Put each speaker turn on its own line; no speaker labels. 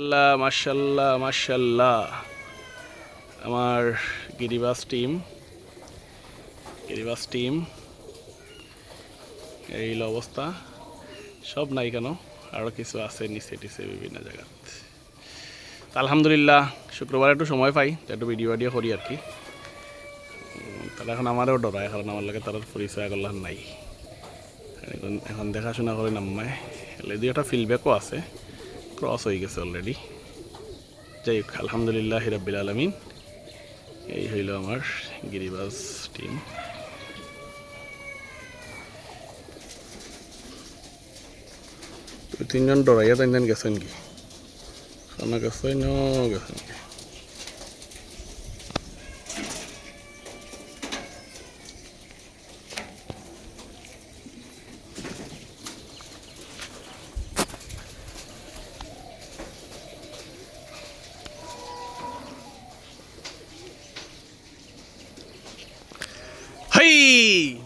আল্লাহ মাশাল্লাহ মাশাল্লাহ আমার গিরিবাস টিম এই হলো অবস্থা সব নাই কেন আরও কিছু আছে নিচে টিচে বিভিন্ন জায়গাত আলহামদুলিল্লাহ শুক্রবার একটু সময় পাই একটু ভিডিও করি আর কি তারা এখন আমারও ডরায় কারণ আমার লাগে তার পরিচয় করলাম নাই এখন দেখাশোনা করে নাম্মায় এলে দুই একটা ফিডব্যাকও আছে ক্রস হয়ে গেছে অলরেডি যাই হোক আলহামদুলিল্লাহ রাব্বিল আলামিন এই হইল আমার গিরিবাজ টিম তিনজন ডরাইয়া তিনজন গেছেন কি খানা গেছেন গেছেন কি হাই